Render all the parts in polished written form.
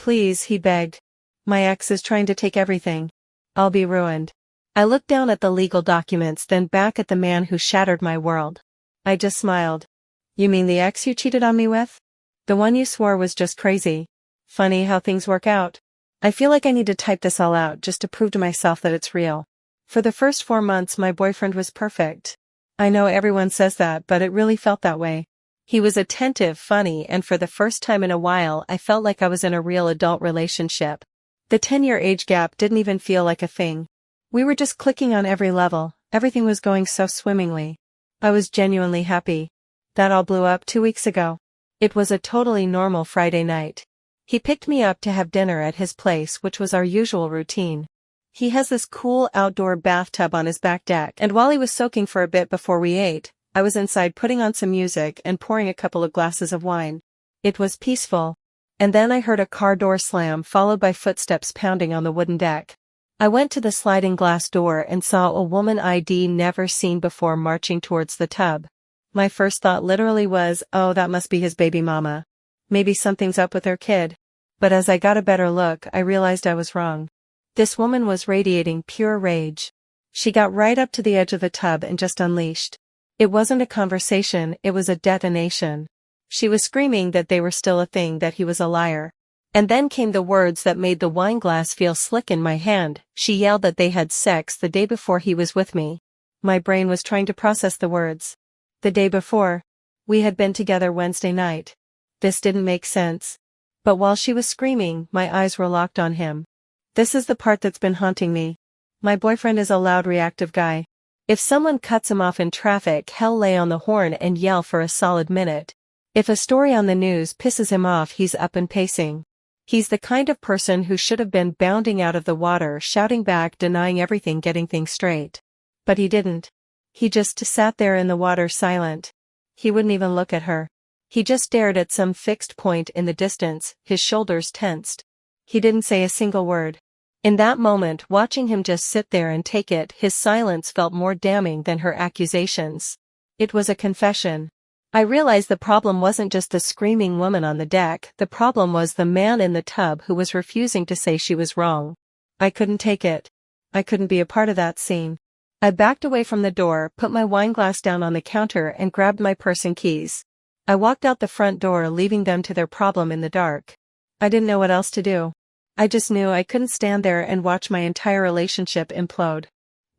Please, he begged. My ex is trying to take everything. I'll be ruined. I looked down at the legal documents, then back at the man who shattered my world. I just smiled. You mean the ex you cheated on me with? The one you swore was just crazy. Funny how things work out. I feel like I need to type this all out just to prove to myself that it's real. For the first 4 months my boyfriend was perfect. I know everyone says that, but it really felt that way. He was attentive, funny, and for the first time in a while I felt like I was in a real adult relationship. The 10-year age gap didn't even feel like a thing. We were just clicking on every level, everything was going so swimmingly. I was genuinely happy. That all blew up 2 weeks ago. It was a totally normal Friday night. He picked me up to have dinner at his place, which was our usual routine. He has this cool outdoor bathtub on his back deck, and while he was soaking for a bit before we ate, I was inside putting on some music and pouring a couple of glasses of wine. It was peaceful. And then I heard a car door slam followed by footsteps pounding on the wooden deck. I went to the sliding glass door and saw a woman I'd never seen before marching towards the tub. My first thought literally was, oh, that must be his baby mama. Maybe something's up with her kid. But as I got a better look, I realized I was wrong. This woman was radiating pure rage. She got right up to the edge of the tub and just unleashed. It wasn't a conversation, it was a detonation. She was screaming that they were still a thing, that he was a liar. And then came the words that made the wine glass feel slick in my hand. She yelled that they had sex the day before he was with me. My brain was trying to process the words. The day before. We had been together Wednesday night. This didn't make sense. But while she was screaming, my eyes were locked on him. This is the part that's been haunting me. My boyfriend is a loud, reactive guy. If someone cuts him off in traffic, he'll lay on the horn and yell for a solid minute. If a story on the news pisses him off, he's up and pacing. He's the kind of person who should have been bounding out of the water, shouting back, denying everything, getting things straight. But he didn't. He just sat there in the water, silent. He wouldn't even look at her. He just stared at some fixed point in the distance, his shoulders tensed. He didn't say a single word. In that moment, watching him just sit there and take it, his silence felt more damning than her accusations. It was a confession. I realized the problem wasn't just the screaming woman on the deck, the problem was the man in the tub who was refusing to say she was wrong. I couldn't take it. I couldn't be a part of that scene. I backed away from the door, put my wine glass down on the counter and grabbed my purse and keys. I walked out the front door, leaving them to their problem in the dark. I didn't know what else to do. I just knew I couldn't stand there and watch my entire relationship implode.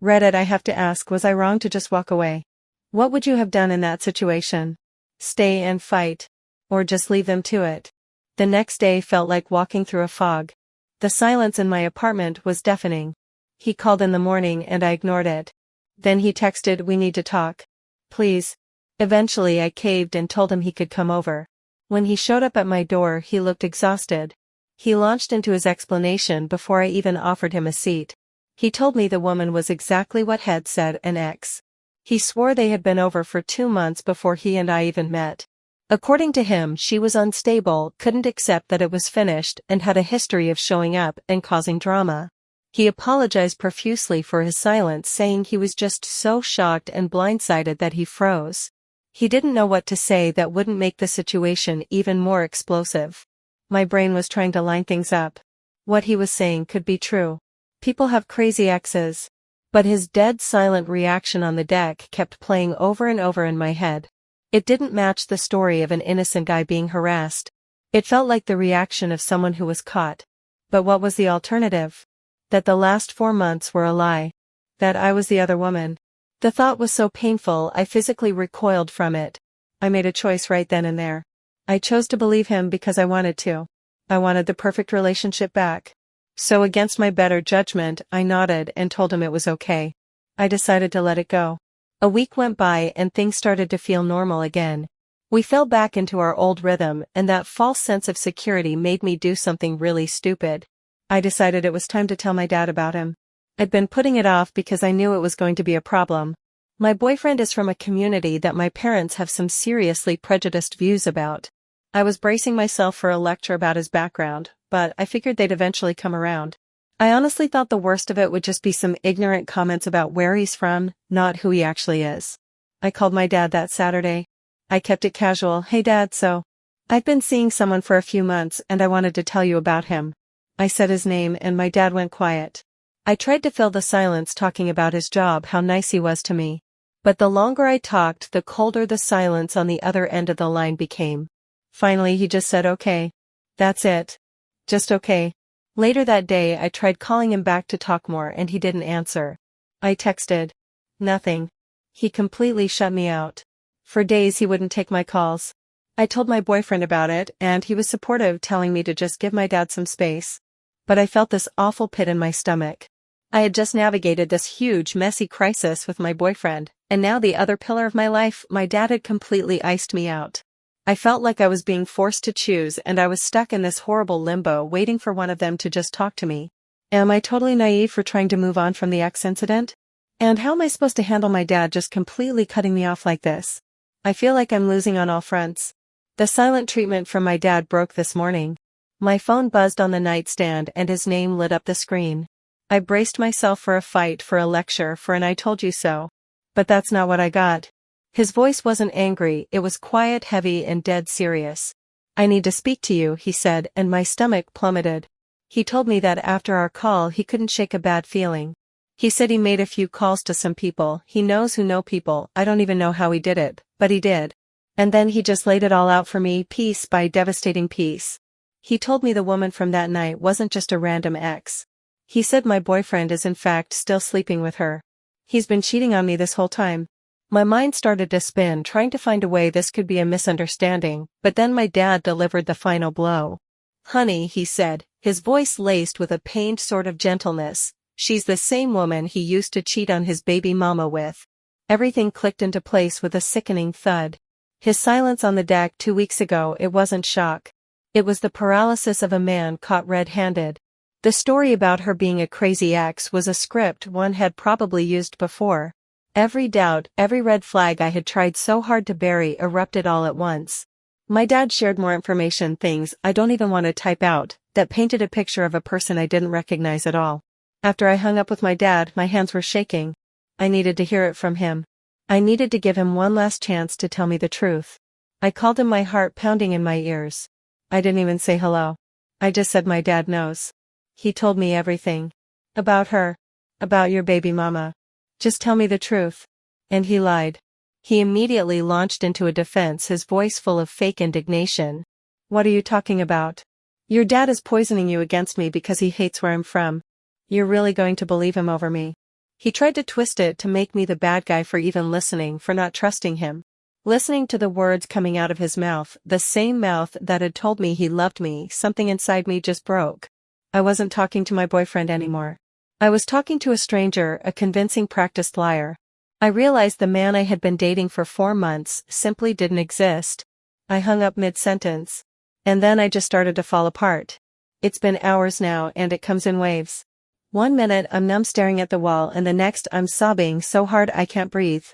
Reddit, I have to ask, was I wrong to just walk away? What would you have done in that situation? Stay and fight? Or just leave them to it? The next day felt like walking through a fog. The silence in my apartment was deafening. He called in the morning and I ignored it. Then he texted, we need to talk. Please. Eventually I caved and told him he could come over. When he showed up at my door, he looked exhausted. He launched into his explanation before I even offered him a seat. He told me the woman was exactly what had said, an ex. He swore they had been over for 2 months before he and I even met. According to him, she was unstable, couldn't accept that it was finished, and had a history of showing up and causing drama. He apologized profusely for his silence, saying he was just so shocked and blindsided that he froze. He didn't know what to say that wouldn't make the situation even more explosive. My brain was trying to line things up. What he was saying could be true. People have crazy exes. But his dead silent reaction on the deck kept playing over and over in my head. It didn't match the story of an innocent guy being harassed. It felt like the reaction of someone who was caught. But what was the alternative? That the last 4 months were a lie. That I was the other woman. The thought was so painful I physically recoiled from it. I made a choice right then and there. I chose to believe him because I wanted to. I wanted the perfect relationship back. So against my better judgment, I nodded and told him it was okay. I decided to let it go. A week went by and things started to feel normal again. We fell back into our old rhythm, and that false sense of security made me do something really stupid. I decided it was time to tell my dad about him. I'd been putting it off because I knew it was going to be a problem. My boyfriend is from a community that my parents have some seriously prejudiced views about. I was bracing myself for a lecture about his background, but I figured they'd eventually come around. I honestly thought the worst of it would just be some ignorant comments about where he's from, not who he actually is. I called my dad that Saturday. I kept it casual. Hey Dad, so I've been seeing someone for a few months and I wanted to tell you about him. I said his name and my dad went quiet. I tried to fill the silence talking about his job, how nice he was to me. But the longer I talked, the colder the silence on the other end of the line became. Finally he just said okay. That's it. Just okay. Later that day I tried calling him back to talk more and he didn't answer. I texted. Nothing. He completely shut me out. For days he wouldn't take my calls. I told my boyfriend about it and he was supportive, telling me to just give my dad some space. But I felt this awful pit in my stomach. I had just navigated this huge, messy crisis with my boyfriend, and now the other pillar of my life, my dad, had completely iced me out. I felt like I was being forced to choose and I was stuck in this horrible limbo waiting for one of them to just talk to me. Am I totally naive for trying to move on from the ex incident? And how am I supposed to handle my dad just completely cutting me off like this? I feel like I'm losing on all fronts. The silent treatment from my dad broke this morning. My phone buzzed on the nightstand and his name lit up the screen. I braced myself for a fight, for a lecture, for an "I told you so." But that's not what I got. His voice wasn't angry, it was quiet, heavy, and dead serious. "I need to speak to you," he said, and my stomach plummeted. He told me that after our call he couldn't shake a bad feeling. He said he made a few calls to some people he knows who know people. I don't even know how he did it, but he did. And then he just laid it all out for me, piece by devastating piece. He told me the woman from that night wasn't just a random ex. He said my boyfriend is in fact still sleeping with her. He's been cheating on me this whole time. My mind started to spin, trying to find a way this could be a misunderstanding, but then my dad delivered the final blow. "Honey," he said, his voice laced with a pained sort of gentleness, "she's the same woman he used to cheat on his baby mama with." Everything clicked into place with a sickening thud. His silence on the deck 2 weeks ago, it wasn't shock. It was the paralysis of a man caught red-handed. The story about her being a crazy ex was a script one had probably used before. Every doubt, every red flag I had tried so hard to bury erupted all at once. My dad shared more information, things I don't even want to type out, that painted a picture of a person I didn't recognize at all. After I hung up with my dad, my hands were shaking. I needed to hear it from him. I needed to give him one last chance to tell me the truth. I called him, my heart pounding in my ears. I didn't even say hello. I just said my dad knows. He told me everything. About her. About your baby mama. Just tell me the truth. And he lied. He immediately launched into a defense, his voice full of fake indignation. "What are you talking about? Your dad is poisoning you against me because he hates where I'm from. You're really going to believe him over me?" He tried to twist it to make me the bad guy for even listening, for not trusting him. Listening to the words coming out of his mouth, the same mouth that had told me he loved me, something inside me just broke. I wasn't talking to my boyfriend anymore. I was talking to a stranger, a convincing practiced liar. I realized the man I had been dating for 4 months simply didn't exist. I hung up mid-sentence. And then I just started to fall apart. It's been hours now and it comes in waves. 1 minute I'm numb staring at the wall and the next I'm sobbing so hard I can't breathe.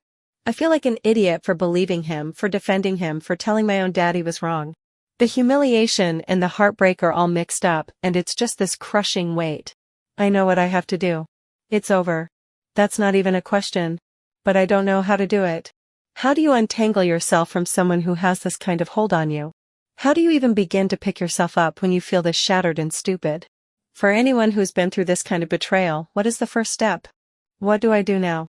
I feel like an idiot for believing him, for defending him, for telling my own dad he was wrong. The humiliation and the heartbreak are all mixed up, and it's just this crushing weight. I know what I have to do. It's over. That's not even a question. But I don't know how to do it. How do you untangle yourself from someone who has this kind of hold on you? How do you even begin to pick yourself up when you feel this shattered and stupid? For anyone who's been through this kind of betrayal, what is the first step? What do I do now?